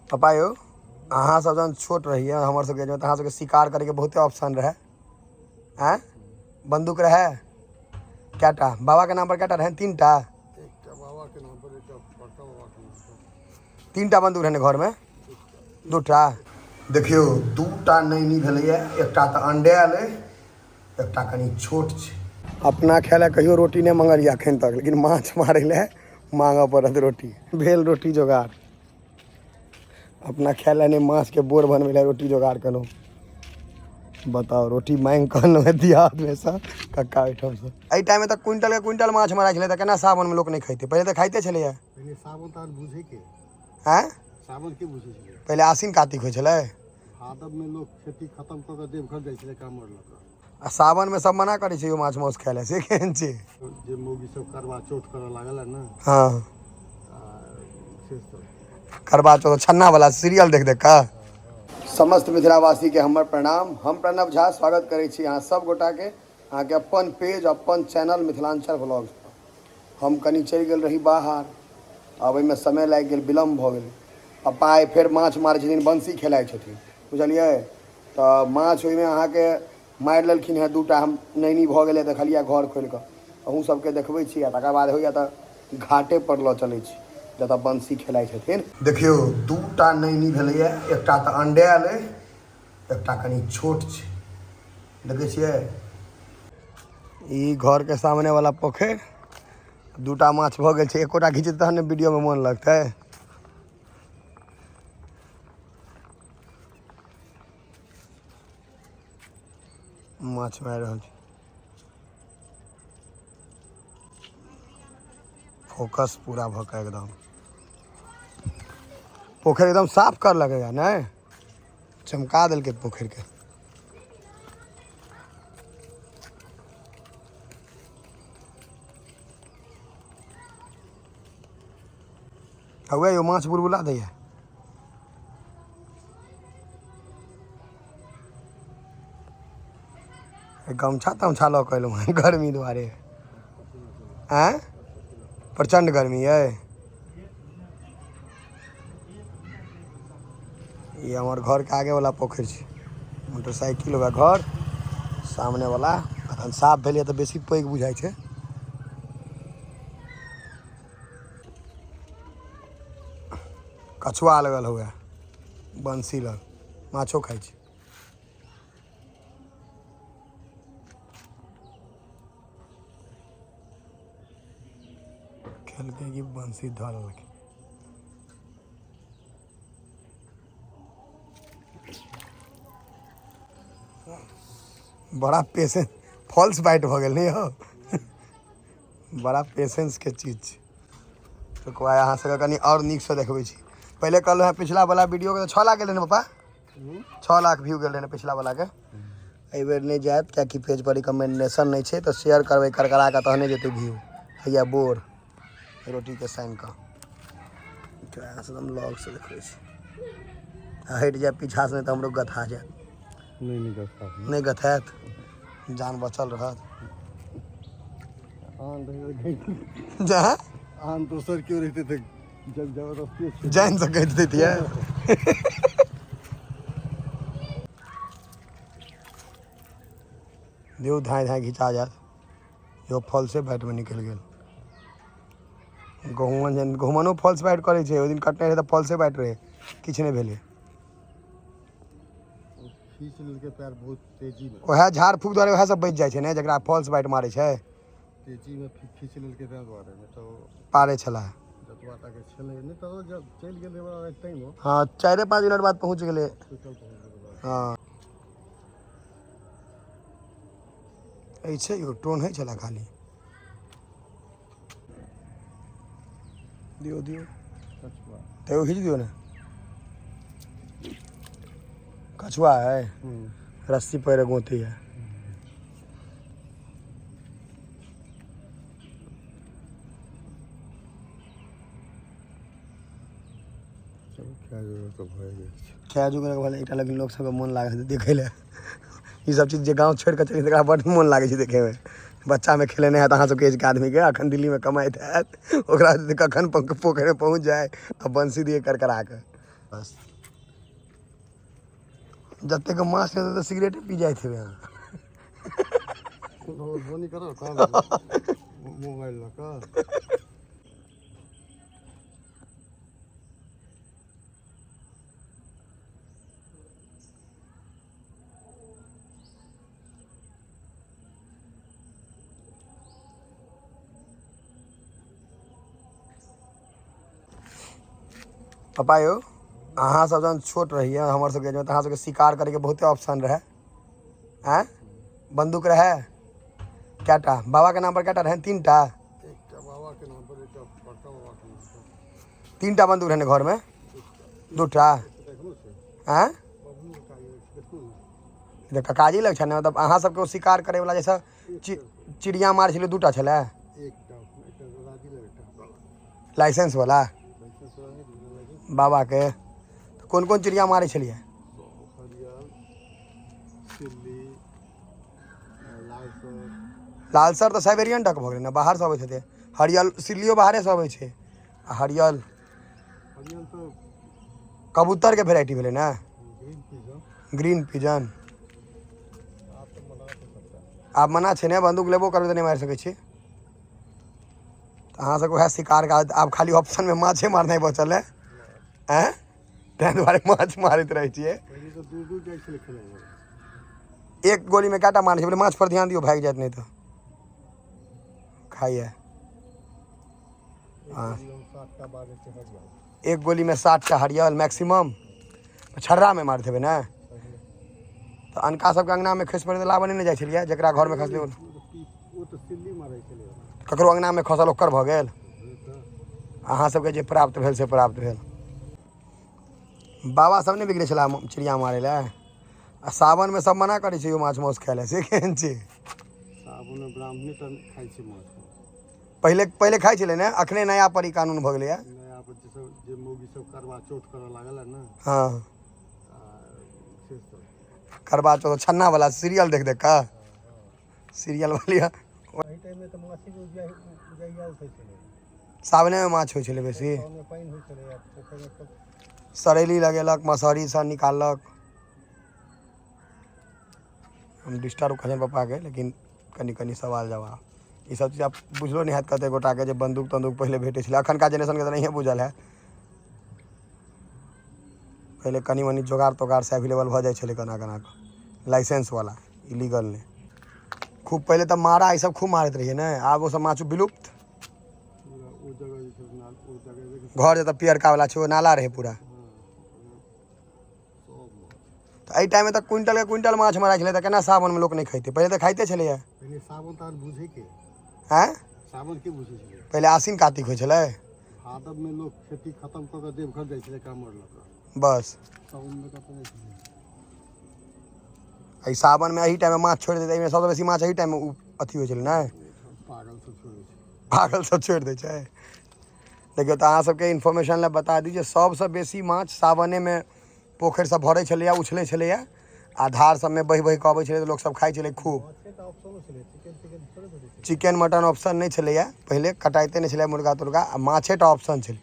पापा यो अहाँ सब जन छोट रहिए हमर सबके एज में अहाँ सबके शिकार करे के बहुते ऑप्शन रहे हैं। बंदूक रहे कैटा बाबा के नाम पर कैटा रहे? 3टा बाबा के नाम पर, एक बड़का बाबा के नाम पर। 3टा बंदूक रहने घर में? 2टा देखियो 2टा नैनी भेलैए, एकटा तऽ अंडे आलै, एकटा कनी छोट छै। अपना खाय लए कहियो रोटी नहीं मंगलिए अखन तक, लेकिन माछ मारै लए मांगऽ पड़त रोटी। भेल रोटी जोगाड़। अपना खाय लए नहीं माछ के बोर बनबै लए रोटी जोगाड़ करूँ। बताओ रोटी मांग कर दिया में से कक्का ओहिठाम से। एहि टाइम में तक क्विंटल के क्विंटल माछ मारै छलै, तऽ केना सावन में लोक नहीं खैते? पहले तऽ खाइते छलैए। पहले सावन तार बुझे के हैं? सावन के बुझे छलै। पहले आसिन कार्तिक होइ छलै। भादव में लोग खेती खत्म कर के देवघर जाइ छलै कामर लऽ कऽ। आ सावन में सब मना करै छै यो माछ माउस खाय लए, से केहन छै? जे मौगी सब करवा चौथ करऽ लागल है ना। हाँ से सब करवा चौथ छन्ना वाला सीरियल देख देख का। समस्त मिथिलावासी के हमर प्रणाम। हम प्रणव झा स्वागत करै छी अहाँ सब गोटा के अहाँ के अपन पेज अपन चैनल मिथिलांचल व्लॉग्स पर। हम कनी चलि गेल रही बाहर, अब एहिमे समय लागि गेल, विलम्ब भऽ गेल। पप्पा आइ फेर माछ मारै छथिन, बंसी खेलाइ छथिन, बुझलियै? तऽ माछ ओहिमे अहाँके मारि लेलखिन हेँ 2टा। हम नैनी भऽ गेलै देखलियै घर खोलि कऽ, अहूँ सबके देखबै छी। आ तकर बाद होइए तऽ घाटे पर लऽ चलै छी जतऽ बंसी खेलाइ छथिन। देखियौ 2टा नैनी भेलैए, एकटा तऽ अंडे आलै, एकटा कनी छोट छै, देखै छियै? ई घर के सामने वाला पोखरि, 2टा माछ भऽ गेल छै। एकोटा घिचेतै तहन ने वीडियो में मोन लगतै। माछ मारि रहल छै, फोकस पूरा भऽ कऽ एकदम। पोखरि एकदम साफ कर लगेगा ने, चमका देलकै पोखरि के। हउए यो माछ बुलबुला दैए। गमछा तमछा लऽ कऽ एलहुँ हँ गर्मी दुआरे। आँय प्रचंड गर्मी है। ये हमार घर के आगे वाला पोखरि छै, मोटरसाइकिल होगा घर सामने वाला। अखन साफ भेलै तऽ बेसी पैघ बुझाइ छै। कछुआ लगल हुए बंसी लग, माछो खाइ छै। खेलकै कि बंसी धऽ लेलकै। बड़ा पेशेंस, फॉल्स बाइट भऽ गेल नहीं हो। बड़ा पेशेंस के चीज छै। तो कोई अहाँ सबके कनी और नीक से देखबै छी। पहले कहलहुँ हैं पिछला वाला वीडियो के 6 लाख गेल ने पापा, 6 लाख व्यू गेल रहे पिछला वाला के। एहि बेर नहीं जायत कियाकि पेज पर रिकमेंडेशन नहीं छै, तो शेयर करबै करकरा के तहने जेतै व्यू। हैया बोर रोटी के साइन का एकदम लॉग से देखबै छी। हटि जाए पीछा से, नहीं तो हमरो गथा जाए। नहीं गथायत, जान बचल रहत। जहाँ आन दोसर क्यों रहते थे, जब जबरदस्ती जान से कह देती है। दियो धाए धाए घिचा जात, यो फॉल्स से बैट में निकल गेल। गहुमन गहुमनो फॉल्स बाइट करे छै, ओहि दिन कटने रहे तऽ फॉल्से बाइट रहे, किछ नहीं भेले। खींच लेलकै पैर बहुत तेजी में, वह झाड़ फूक द्वारे वह सब बच जाए छै ने, जकरा फॉल्स बाइट मारे छै। तेजी में खींच लेलकै पैर द्वारे में तो पारे छला जतवा तक छलै नहीं तो जब चल गेलै बड़ा टाइम में। हाँ 4-5 मिनट बाद पहुँच गेले। हॉस्पिटल पहुंच गेलै। हाँ ऐसे यो टोन है छला खाली। दियो दियो तो खींच दियो ना। कछुआ है, रस्सी पैर गोती है। खे जुग एक लेकिन लोग सबके मन लागे देखे ले। ये सब चीज गाँव छोड़ के चली तक बड़ मन लागे देखे में। बच्चा में खेलेने है अहाँ सबके एज के आदमी के, अखन दिल्ली में कमाइत हैत, ओकरा कखन पोखरि में पहुँच जाए आ बंसी दिए करकरा के। बस जते के माछ ने तो सिगरेट पी जाए थे यहाँ बोनी करो काम मोबाइल लगा पापा यो अहाँ सब जन छोट रही है हमारे सबके जो अहाँ सबके शिकार करे के बहुते ऑप्शन रहे हैं बंदूक रहे क्या बाबा के नाम पर क्या रहे 3टा एक बाबा के नाम पर एक बड़का बाबा के नाम पर 3टा बंदूक रहने घर में 2टा देखो से हैं बबलू का ये देखो इधर ककाजी लग छे मतलब अहाँ सबके शिकार करे वाला जैसा चिड़िया मार छे 2टा छले एक राजी लगता लाइसेंस वाला लाइसेंस वाला नहीं बाबा के तो कौन कौन चिड़िया मारे छलिए हरियाल सिल्ली लाल लाल सर तो साइबेरियन डक भऽ गेलै ना बाहर से अबै छथिन हरियल सिल्लियो बाहरे से अबै छै आ हरियल हरियाल तो कबूतर के वेराइटी भेलै ना ग्रीन पिजन ग्रीन पिजन आप तो मना तो सकता आप मना छै ने बंदूक लेबो करबै तऽ नहीं मारि सकै छी तऽ अहाँ सबके वएह शिकार का आब खाली ऑप्शन में माछे मारनाइ बचल है हैं तैं दुआरे माछ मारैत रहै छियै पहले तो दूर दूर जाए छले खेले एक गोली में कएटा मारै छै बोले माछ पर ध्यान दियो भागि जायत नहीं तो खाइए हाँ 7 का बाद से हरियाल एक गोली में 60टा हरियल मैक्सिमम छर्रा में मारते हुए ना तो अनका सबके अंगना में खसि पड़े लाबऽ नहीं जाइ छलियै जकरा घर में खसले वो तो सिल्ली मारे छले ककरो अंगना में खसल ओकर भऽ गेल अहाँ सबके जे प्राप्त भेल से प्राप्त भेल बाबा सब नहीं बिगड़े छला चिड़िया मारे लए आ सावन में सब मना करै छै यो माछ माउस खाय लए से केहन छै साबुन ब्राह्मणी तो खाई छे माछ पहिले खाइ छलै ने अखने नया पर ई कानून भऽ गेलै नया पर जे सब जे मौगी सब करवा चौथ करे लागल है ना हाँ से सब करवा चौथ छन्ना वाला सीरियल देख का सीरियल वाली वही टाइम में तो माछी को उजाइया उठै छले सावने में माछ होइ छलै बेसी सावन में पानी होइ छले पोखर में सब सरेली लगेलक मसहरी सब निकाललक हम डिस्टर्ब करें पापा के लेकिन कनी कनी सवाल जवाब ये सब चीज आप बुझलो नहीं हैत कते गोटा के जे बंदूक तंदूक पहले भेटे छलै अखनका जेनरेशन के तो नहीं बुझल है पहले कनी मनी जोगाड़ तोगाड़ से अवेलेबल भऽ जाइ छलै कना कना के लाइसेंस वाला इलीगल ने खूब पहले तो मारा ये सब खूब मारत रहिए ना आब वो सब माछ विलुप्त पूरा वो जगह जे सब नाल वो जगह घर जतऽ पियरका वाला छै वो नाला रहे पूरा तो एहि टाइम में तो क्विंटल के क्विंटल माछ मारा छलै तऽ केना सावन में लोक नहीं खैते पहले तो खाइते छलैया पहले सावन तार बुझे के हैं सावन के बुझे छले पहले आसिन कार्तिक होइ छलै भादव में लोग खेती खत्म क के देवघर जाय छले कामर लग बस सावन में कत नहीं छले एहि सावन में एही टाइम में माछ छोड़ि देतै एहिमे सबसँ बेसी माछ एही टाइम में अथी होइ छलै ने पागल सब छोड़े छे पागल सब छोड़ि दै छै देखियौ तऽ अहाँ सबके इन्फॉर्मेशन लए बता दी जे सबसँ बेसी माछ सावने में पोखरि सब भरै छलैया उछलै छलैया आ धार सब में बहि कऽ अबै छलै तऽ लोक सब खाइ छलै खूब माछे का ऑप्शन छले चिकन थोड़े भेटे छे चिकन मटन ऑप्शन नहीं छलैया पहले कटाइते नहीं छलै मुर्गा तुर्गा आ माछेटा ऑप्शन छलै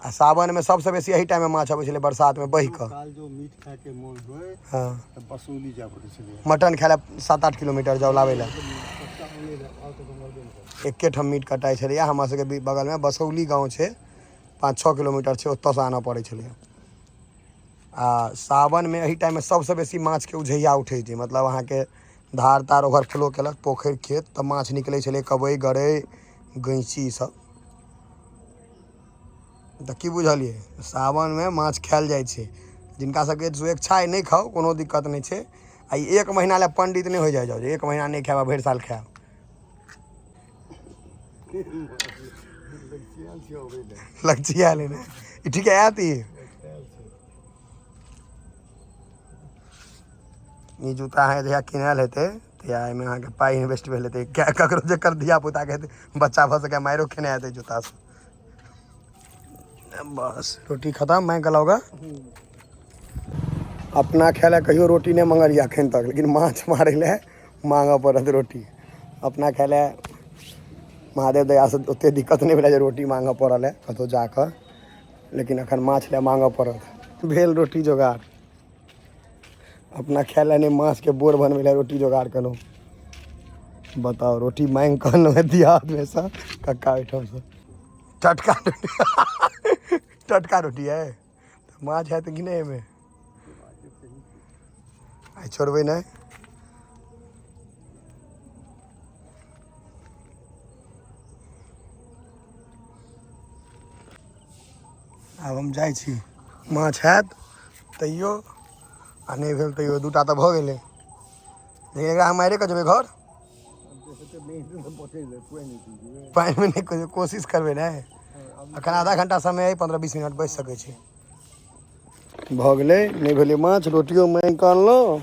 आ सावन में सबसँ बेसी एही टाइम में माछ अबै छलै बरसात में बहि कऽ काल जो मीट खाए के मन होय हाँ त बसौली जा पड़े छले मटन खाय लए 7-8 किलोमीटर जाउ लाबै लए सस्ता होने और तो मरबे नहीं एके ठाम मीट कटाइ छलैया हमरा सबके बगल में बसौली गाँव छै 5-6 किलोमीटर छै ओतऽसँ आनऽ पड़ै छलैया आ सावन में एही टाइम में सबसँ बेसी माछ के उझैया उठै छै मतलब अहाँके धार तार ओवरफ्लो केलक पोखरि खेत तऽ माछ निकलै छलै कबै गरइ गैंची सब तऽ की बुझलियै सावन में माछ खायल जाइ छै जिनका सबके स्वेच्छा अइ नहि खाउ कोनो दिक्कत नहि छै आ ई 1 महीना लए पंडित नहि हो जाइ जाउ जे 1 महीना नहि खायब भरि साल खायब लगचियाल छे होवे ले लग लेने ई ठीक है आती ई जूता है जहिया किनल हेतै तहिया एहिमे अहाँके पाइ इन्वेस्ट भेल हेतै क्या ककरो जकर धियापुताके हेतै बच्चा भऽ सकै मारिओ खेने हेतै जूतासँ बस रोटी खत्म मैं गला होगा अपना खाय लए कहियो रोटी नहीं मंगलियै एखन तक लेकिन माछ मारै लए मांगऽ पड़त रोटी अपना खाय लए महादेव दयासँ ओतेक दिक्कत नहि भेलै जे रोटी मांगऽ पड़ल है कतहु जाकऽ लेकिन एखन माछ लए मांगऽ पड़त भेल रोटी जोगाड़ अपना खाय ला नहीं माछ के बोर बनवे ला रोटी जोगाड़ करो बताओ रोटी मांग कर दिया में से कक्का ओठम से टटका रोटी टटका रोटी है तो माछ है तो गिने में आई छोड़बे नहीं अब हम जाइ छी माछ हैत तैयो आ नहीं भेल तैयो दूटा तऽ भऽ गेलै लेकिन एकरा हम मारे कऽ जेबै घर पानि में नहीं कोशिश करबै ने अखन आधा घंटा समय है 15-20 मिनट बचि सकै छै भऽ गेलै नहीं भेलै माछ रोटियो मांगि कऽ अनलहुँ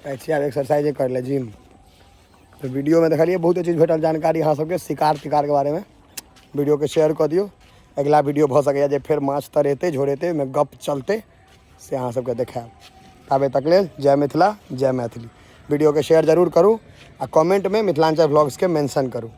जाइ छी आब एक्सरसाइजे कर ले जिम तो वीडियो में देखलिए बहुत चीज़ भेटल जानकारी अहाँ सबके शिकार तिकार के बारे में वीडियो के शेयर कऽ दियौ अगला वीडियो भऽ सकैए जे फेर माछ तरेतै झोरेतै में गप चलतै से अहाँ सबके देखायब ताबे तक लेल जय मिथिला जय मैथिली वीडियो के शेयर जरूर करूँ आ कमेंट में मिथिलांचल व्लॉग्स के मेंशन करूँ।